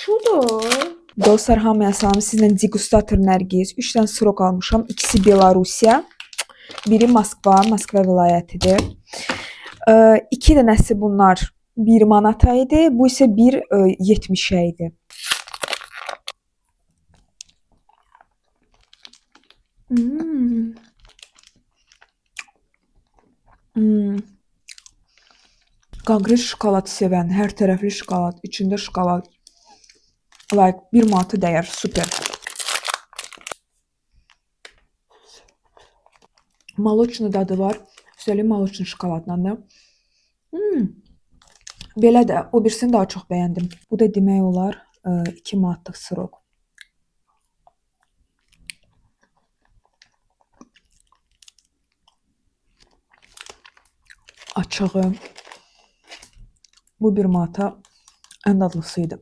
Şudur. Dostlar, hamıya salam. Sizlə degustator Nərgiz. 3 dənə sirok almışam. İkisi Belarusiya. Biri Moskva vilayətidir. 2 dənəsi bunlar 1 manata idi. Bu isə 1,70 idi. Qanqreş şokolad sevən, hər tərəfli şokolad, içində şokolad. Like 1 manata dəyər, super. Молочный dadı var. Üstəlik молочный şokoladla da. Belə də o birisini daha çox bəyəndim. Bu da demək olar 2 manatlıq sirok. Açığı bu 1 manata ən dadlısı idi.